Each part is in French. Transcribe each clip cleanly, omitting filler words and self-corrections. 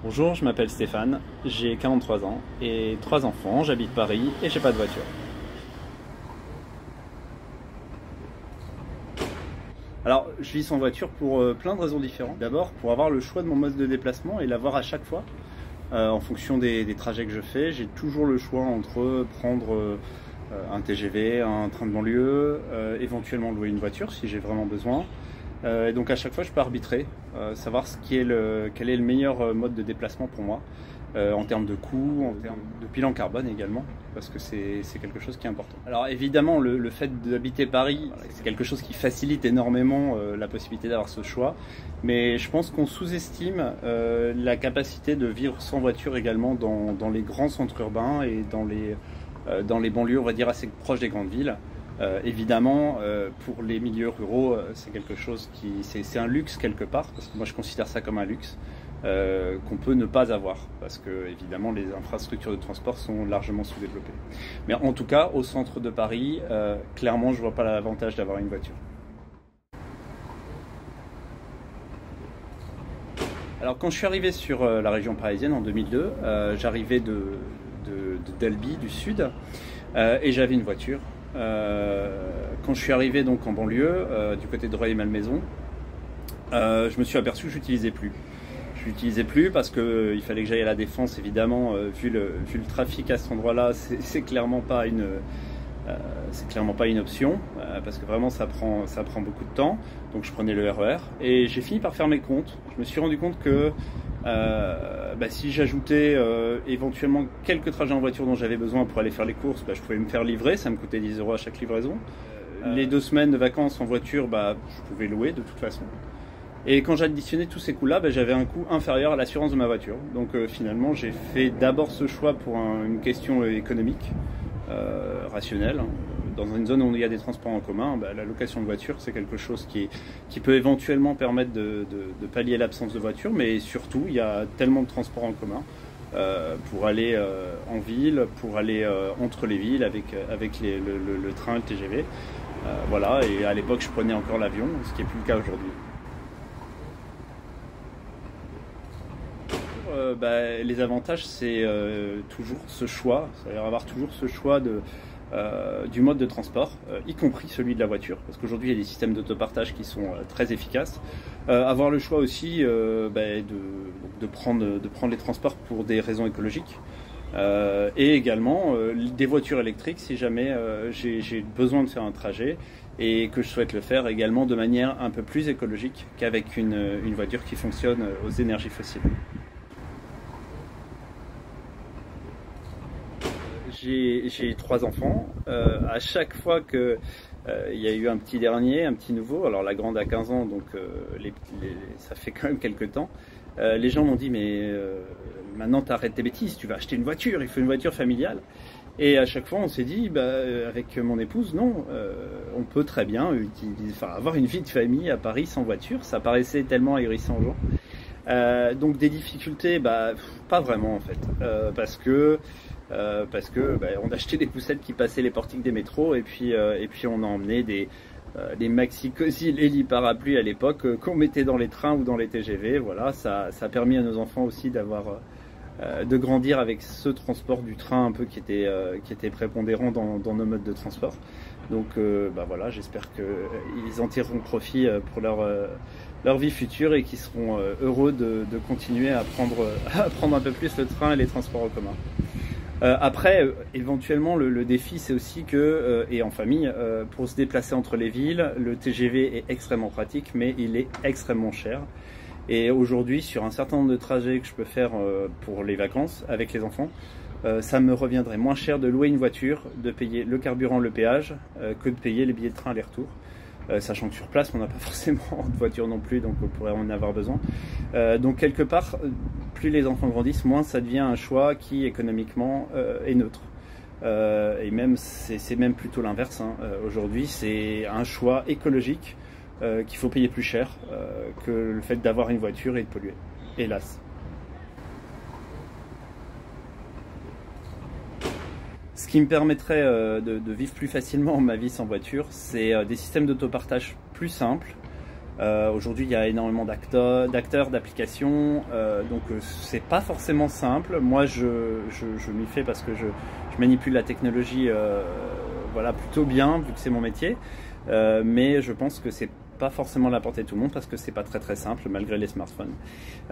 Bonjour, je m'appelle Stéphane, j'ai 43 ans et 3 enfants, j'habite Paris et j'ai pas de voiture. Alors, je vis sans voiture pour plein de raisons différentes. D'abord, pour avoir le choix de mon mode de déplacement et l'avoir à chaque fois. En fonction des trajets que je fais, j'ai toujours le choix entre prendre un TGV, un train de banlieue, éventuellement louer une voiture si j'ai vraiment besoin. Et donc à chaque fois, je peux arbitrer, savoir quel est le meilleur mode de déplacement pour moi, en termes de coût, en termes de bilan carbone également, parce que c'est quelque chose qui est important. Alors évidemment, le fait d'habiter Paris, c'est quelque chose qui facilite énormément la possibilité d'avoir ce choix, mais je pense qu'on sous-estime la capacité de vivre sans voiture également dans les grands centres urbains et dans les banlieues, on va dire, assez proches des grandes villes. Évidemment, pour les milieux ruraux, c'est quelque chose c'est un luxe quelque part, parce que moi je considère ça comme un luxe qu'on peut ne pas avoir, parce que évidemment les infrastructures de transport sont largement sous-développées. Mais en tout cas, au centre de Paris, clairement, je vois pas l'avantage d'avoir une voiture. Alors quand je suis arrivé sur la région parisienne en 2002, j'arrivais d'Albi, du sud, et j'avais une voiture. Quand je suis arrivé donc en banlieue, du côté de Rueil-Malmaison, je me suis aperçu que je l'utilisais plus. Je l'utilisais plus parce qu'il fallait que j'aille à la Défense, évidemment, vu le trafic à cet endroit-là, c'est clairement pas une option, parce que vraiment ça prend beaucoup de temps. Donc je prenais le RER et j'ai fini par faire mes comptes. Je me suis rendu compte que si j'ajoutais éventuellement quelques trajets en voiture dont j'avais besoin pour aller faire les courses, je pouvais me faire livrer, ça me coûtait 10 € à chaque livraison. Les 2 semaines de vacances en voiture, je pouvais louer de toute façon. Et quand j'additionnais tous ces coûts-là, j'avais un coût inférieur à l'assurance de ma voiture. Donc finalement, j'ai fait d'abord ce choix pour une question économique, rationnelle. Dans une zone où il y a des transports en commun, la location de voiture, c'est quelque chose qui peut éventuellement permettre de pallier l'absence de voiture, mais surtout, il y a tellement de transports en commun pour aller en ville, pour aller entre les villes avec le train, le TGV. Voilà, et à l'époque, je prenais encore l'avion, ce qui n'est plus le cas aujourd'hui. Les avantages, c'est toujours ce choix, c'est-à-dire avoir toujours ce choix du mode de transport, y compris celui de la voiture, parce qu'aujourd'hui il y a des systèmes d'autopartage qui sont très efficaces. Avoir le choix aussi de prendre les transports pour des raisons écologiques, et également des voitures électriques si jamais j'ai besoin de faire un trajet et que je souhaite le faire également de manière un peu plus écologique qu'avec une voiture qui fonctionne aux énergies fossiles. J'ai 3 enfants. À chaque fois que il y a eu un petit dernier, un petit nouveau, alors la grande a 15 ans, donc ça fait quand même quelques temps, les gens m'ont dit mais maintenant t'arrêtes tes bêtises, tu vas acheter une voiture, il faut une voiture familiale. Et à chaque fois on s'est dit avec mon épouse, non, on peut très bien avoir une vie de famille à Paris sans voiture, ça paraissait tellement ahérissant aux gens. Donc des difficultés, pas vraiment en fait, parce que on achetait des poussettes qui passaient les portiques des métros et puis on a emmené des maxi cosy Lely parapluies à l'époque qu'on mettait dans les trains ou dans les TGV. Voilà, ça a permis à nos enfants aussi de grandir avec ce transport du train un peu qui était prépondérant dans nos modes de transport. Donc voilà, j'espère qu'ils en tireront profit pour leur vie future et qu'ils seront heureux de continuer à prendre un peu plus le train et les transports en commun. Après, éventuellement, le défi, c'est aussi que, et en famille, pour se déplacer entre les villes, le TGV est extrêmement pratique, mais il est extrêmement cher. Et aujourd'hui, sur un certain nombre de trajets que je peux faire pour les vacances avec les enfants, ça me reviendrait moins cher de louer une voiture, de payer le carburant, le péage, que de payer les billets de train aller-retour. Sachant que sur place on n'a pas forcément de voiture non plus, donc on pourrait en avoir besoin. Donc quelque part, plus les enfants grandissent, moins ça devient un choix qui économiquement est neutre. Et même c'est même plutôt l'inverse, hein. Aujourd'hui c'est un choix écologique qu'il faut payer plus cher que le fait d'avoir une voiture et de polluer, hélas. Ce qui me permettrait de vivre plus facilement ma vie sans voiture, c'est des systèmes d'autopartage plus simples, Aujourd'hui, il y a énormément d'acteurs, d'applications, donc c'est pas forcément simple. Moi, je m'y fais parce que je manipule la technologie voilà, plutôt bien, vu que c'est mon métier. Mais je pense que c'est pas forcément à la portée de tout le monde parce que c'est pas très simple malgré les smartphones.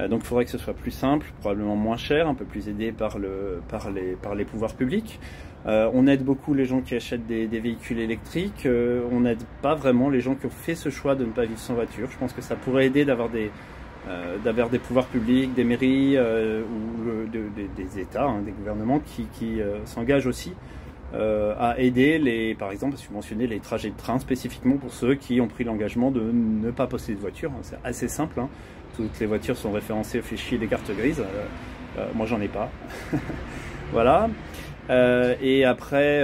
Donc il faudrait que ce soit plus simple, probablement moins cher, un peu plus aidé par les pouvoirs publics. On aide beaucoup les gens qui achètent des véhicules électriques, on n'aide pas vraiment les gens qui ont fait ce choix de ne pas vivre sans voiture. Je pense que ça pourrait aider d'avoir des pouvoirs publics, des mairies ou des États, hein, des gouvernements qui s'engagent aussi à aider par exemple, à subventionner les trajets de train spécifiquement pour ceux qui ont pris l'engagement de ne pas posséder de voiture. C'est assez simple, hein. Toutes les voitures sont référencées au fichier des cartes grises. Moi, j'en ai pas. Voilà. Et après,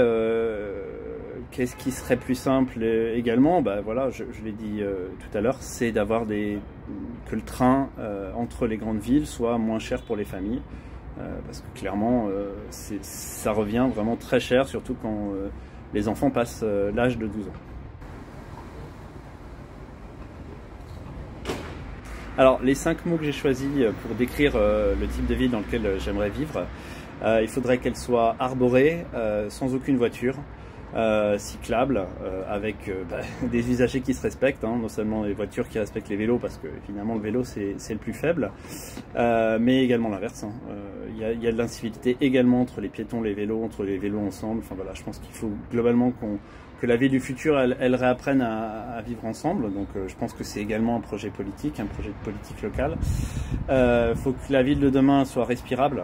qu'est-ce qui serait plus simple également? Voilà, je l'ai dit tout à l'heure, c'est d'avoir que le train entre les grandes villes soit moins cher pour les familles. Parce que clairement, ça revient vraiment très cher, surtout quand les enfants passent l'âge de 12 ans. Alors, les 5 mots que j'ai choisis pour décrire le type de ville dans lequel j'aimerais vivre, il faudrait qu'elle soit arborée, sans aucune voiture, cyclable, avec des usagers qui se respectent, hein, non seulement les voitures qui respectent les vélos, parce que finalement le vélo c'est le plus faible, mais également l'inverse. Hein. Il y a de l'incivilité également entre les piétons, les vélos, entre les vélos ensemble. Enfin voilà, je pense qu'il faut globalement que la ville du futur elle réapprenne à vivre ensemble. Donc je pense que c'est également un projet politique de politique locale. Faut que la ville de demain soit respirable.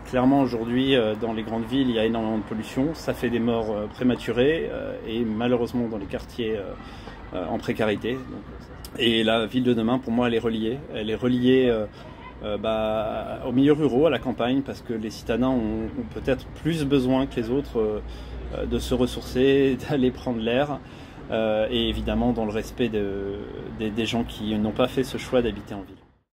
Clairement aujourd'hui dans les grandes villes il y a énormément de pollution, ça fait des morts prématurées et malheureusement dans les quartiers en précarité. Et la ville de demain pour moi elle est reliée aux milieux ruraux, à la campagne, parce que les citadins ont peut-être plus besoin que les autres de se ressourcer, d'aller prendre l'air, et évidemment dans le respect des gens qui n'ont pas fait ce choix d'habiter en ville.